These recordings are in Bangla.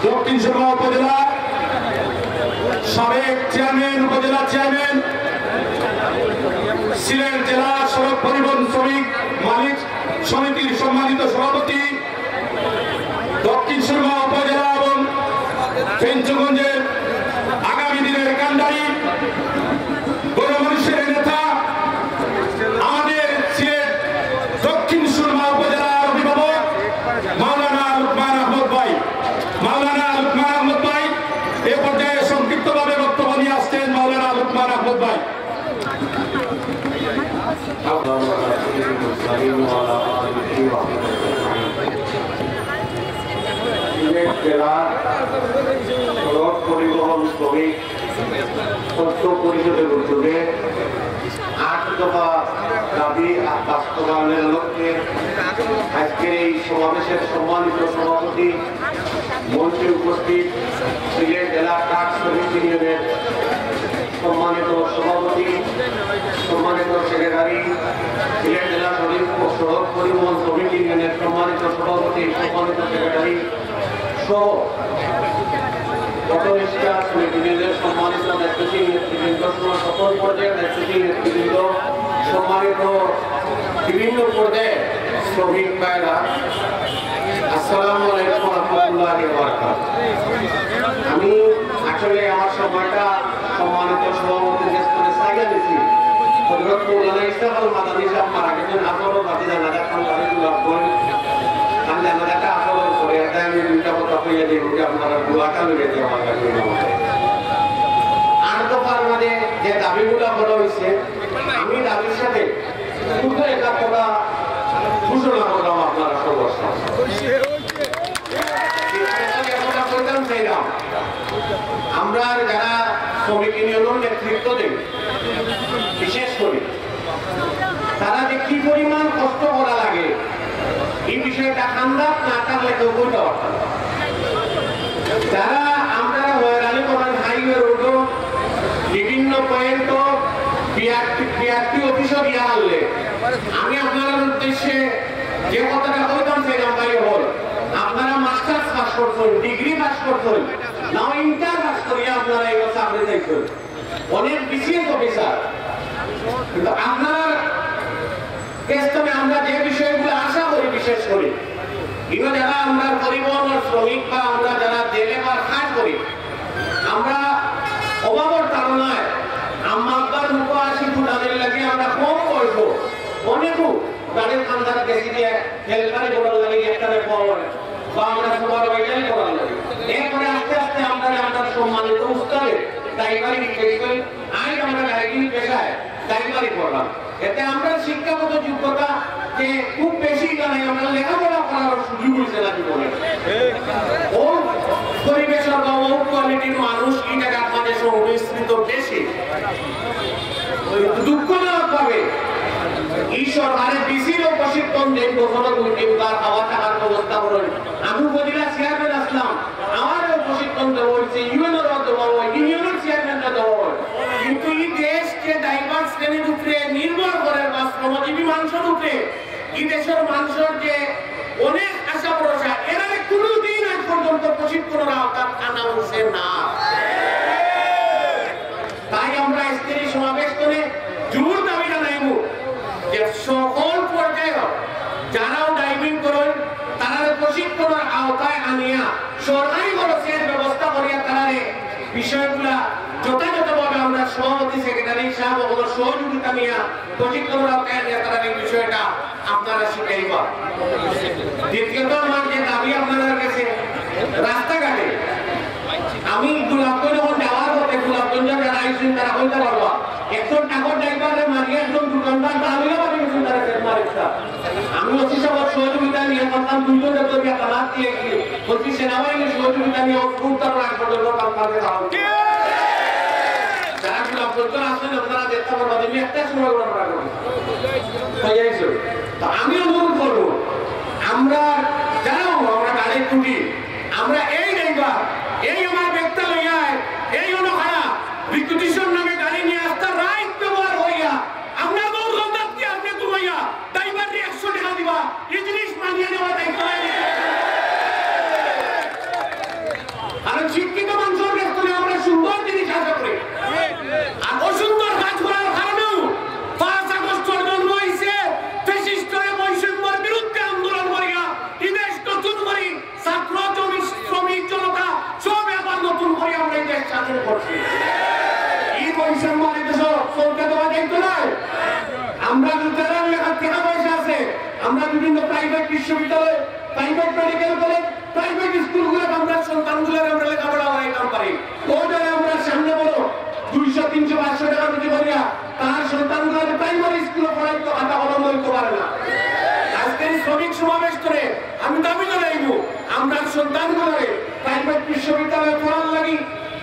দক্ষিণ সুরমা উপজেলা সাবেক চেয়ারম্যান, উপজেলা চেয়ারম্যান, সিলেট জেলা সড়ক পরিবহন শ্রমিক মালিক সমিতির সম্মানিত সভাপতি, দক্ষিণ সুরমা উপজেলা এবং পেঞ্চগঞ্জের আগামী দিনের কান্ডারি, বড় মানুষের নেতা, আমাদের সিলেট দক্ষিণ সুরমা উপজেলার অভিভাবক মাওলানা লুকমান আহমদ ভাই। মাওলানা লুকমান আহমদ ভাই এ পর্যায়ে সংক্ষিপ্তভাবে বক্তব্য নিয়ে আসছেন। মাওলানা লুকমান আহমদ ভাই। সিলেট জেলার সড়ক পরিবহন শ্রমিক তথ্য পরিষদের উদ্যোগে ৮ দফা দাবি বাস্তবায়নের লক্ষ্যে আজকের এই সমাবেশের সম্মানিত সভাপতি, মঞ্চে উপস্থিত সিলেট জেলা ট্রাক শ্রমিক ইউনিয়নের সম্মানিত সভাপতি, সম্মানিত সেক্রেটারি, সিলেট জেলা সড়ক পরিবহন শ্রমিক ইউনিয়নের সম্মানিত সভাপতি, সম্মানিত সেক্রেটারি সহ অটোরিক্সা শ্রমিক ইউনিয়নের সম্মানিত নেতৃত্বশীল নেতৃবৃন্দ সহ সকল পর্যায়ের নেতৃত্বশীল নেতৃবৃন্দ, সম্মানিত বিভিন্ন পর্যায়ের শ্রমিক ভাইরা, আসসালামু আলাইকুম ওয়া রাহমাতুল্লাহি ওয়া বারাকাতুহু। আমি আসলে আমার সময়টা সম্মানিত সভাপতির কাছ থেকে চাইয়া দিছি। হযরত মাওলানা ইসহাক আল মাদানী সাহেব মারা গেছেন, আসলে বাতি জানাজা খান তারিকুল আফগন আমি জানাজাটা আসলে করে এটা আমি দুইটা কথা কইয়া দিই যে আপনারা দোয়াটা লইয়া দিয়ে আমার কাছে। ৮ দফার মধ্যে যে দাবিগুলো বলা হয়েছে, আমি দাবির সাথে শুধু একটা কথা ঘোষণা করলাম আপনারা আমরা যারা শ্রমিক ইউনিয়নের নেতৃত্ব দেব, বিশেষ করে তারা যে কি পরিমাণ কষ্ট করা লাগে এই বিষয়টা আন্দাজ না থাকলে কেউ বলতে পারতাম। যারা আমরা হয়রানি করেন হাইওয়ে রোড বিভিন্ন পয়েন্ট বিআরটি অফিসে দিয়া আনলে আমি আপনার উদ্দেশ্যে যে কথাটা বলতাম সেটা বাইরে হল, আপনারা মাস্টার্স পাস করছেন, ডিগ্রি পাস করছেন, নাও ইন্টার পাস করিয়া আপনারা এই চাকরি দেখছেন, অনেক বিসিএস অফিসার। কিন্তু আপনার কেস্তমে আমরা যে বিষয়গুলো আশা করি, বিশেষ করে এগুলো যারা আমরা পরিবহন শ্রমিক বা আমরা যারা জেলে বা কাজ করি, আমরা অভাবের তাড়নায় আমার মুখ ৮০ ফুট আদের লাগে আমরা কম করব অনেকও গাড়ির খান্দার গেছি দিয়ে হেলপারে করার লাগে একটারে পাওয়ার বা আমরা সবার ওইটাই করার লাগে। এরপরে আস্তে আস্তে আমরা সম্মানিত উস্তাদে ড্রাইভারি শিখেছি, আজ আমরা ড্রাইভিং পেশায় ড্রাইভারি করলাম। এতে আমরা শিক্ষাগত যোগ্যতা যে খুব বেশি জানাই, আমরা লেখাপড়া করার সুযোগ হয়েছে না জীবনে। ও পরিবেশের বা ও কোয়ালিটির মানুষ এই জায়গার মাঝে সংমিশ্রিত বেশি। দুঃখজনক ভাবে এই সরকারের বিসিরও প্রশিক্ষণ দেন, কখনো তার খাওয়া থাকার ব্যবস্থা করেন। আমি উপজেলা চেয়ারম্যান আসলাম, আমারও প্রশিক্ষণ দেওয়া হয়েছে, ইউএনএর দেওয়া হয়, ইউনিয়নের চেয়ারম্যানরা দেওয়া হয়। কিন্তু এই দেশকে ডাইভার্স শ্রেণীর উপরে নির্ভর করে বা শ্রমজীবী মানুষের উপরে এই দেশের মানুষের যে অনেক আশা ভরসা, এরা কোনোদিন আজ পর্যন্ত প্রশিক্ষণের আওতায় আনা হচ্ছে না। তাই আমরা আজকের এই সমাবেশ করে জোর দাবি জানাইব যে সকল পর্যায়ে যারাও ড্রাইভিং করেন তারা প্রশিক্ষণের আওতায় আনিয়া সরকারি খরচের ব্যবস্থা করিয়া তারা বিষয়গুলা যথাযথভাবে আমরা সভাপতি সেক্রেটারি সাহেব ওগুলো সহযোগিতা নিয়ে প্রশিক্ষণের আওতায় আনিয়া তারা এই বিষয়টা আপনারা শিখাইবা। দ্বিতীয়ত আমার যে দাবি আপনাদের কাছে, রাস্তাঘাটে আমি গোলাপগঞ্জ যখন যাওয়ার পথে গোলাপগঞ্জ যারা আইসেন তারা বলতে পারবা একজন টাকার ড্রাইভারে মারিয়ে একজন দোকানদার তাহলে পারিয়েছেন তারা মারিকটা। আমি ওসি সবার সহযোগিতা নিয়ে করতাম, দুজন ডক্টরিয়া তালাক দিয়ে গিয়ে বলছি সেনাবাহিনীর সহযোগিতা নিয়ে উত্তর রাখ পর্যন্ত কালকে যাওয়া যারা গোলাপগঞ্জ আসেন আপনারা দেখতে পারবা তুমি একটা সময় আমরা করি। আমি অনুরোধ করবো আমরা যারাও আমরা গাড়ির টুটি আমরা এই ড্রাইভার এই আমার ব্যক্তি লইয়া এই অনুখানা রিকুইজিশন নামে গাড়ি নিয়ে আসতে রাইট ব্যবহার হইয়া আপনার গৌরবদার কি আপনি ঘুমাইয়া ড্রাইভার 100 টাকা দিবা এই জিনিস মানিয়ে নেওয়া দায়িত্ব আমরা যারা টাকা পয়সা আছে আমরা বিভিন্ন প্রাইভেট বিশ্ববিদ্যালয়, প্রাইভেট মেডিকেল কলেজ, প্রাইভেট স্কুলগুলো আমরা সন্তানগুলোর আমরা লেখাপড়া করাইতাম পারি। ওটারে আমরা সামনে বলো 200, 300, 500 টাকা রুজি করিয়া তার সন্তানগুলোর প্রাইমারি স্কুলে পড়াইতো, খাতা কলম লইতে পারে না। আজকের শ্রমিক সমাবেশ করে আমি দাবি জানাইব আমরা সন্তানগুলোরে প্রাইভেট বিশ্ববিদ্যালয়ে পড়ার লাগি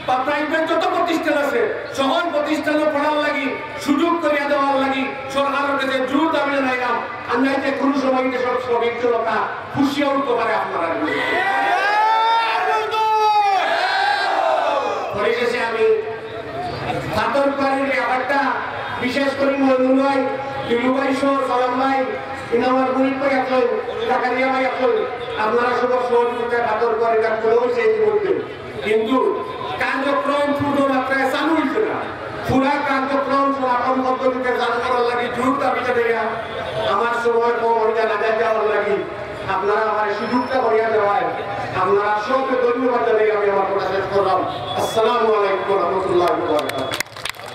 বা প্রাইভেট যত প্রতিষ্ঠান আছে সকল প্রতিষ্ঠানে পড়ার লাগি সুযোগ করিয়া দেওয়ার লাগি সরকারের কাছে জোর দাবি জানাইলাম। আমি যে কোনো সময় দেশের শ্রমিক জনতা খুশিয়া উঠতে পারে আপনারা। পরিশেষে আমি সাতরকারীর ব্যাপারটা বিশেষ করে মজনুর ভাই, দিলু ভাই সহ সালাম ভাই, আমার গরিব ভাই আসল, জাকারিয়া ভাই আসল, আপনারা সব সহযোগিতা সাতরকারী কাজগুলো সেই করতেন, কিন্তু কার্যক্রম পূর্ণ মাত্রায় চালু হইছে না। পুরা কার্যক্রম সমাপন পদ্ধতিতে চালু করার লাগি জোর দাবিটা দেয়া আমার সময় কম হইয়া না যাওয়ার লাগি আপনারা আমার সুযোগটা করিয়া দেওয়ায় আপনারা সবকে ধন্যবাদ জানাই আমি আমার কথা শেষ করলাম। আসসালামু আলাইকুম ওয়া রাহমাতুল্লাহি ওয়া বারাকাতুহু।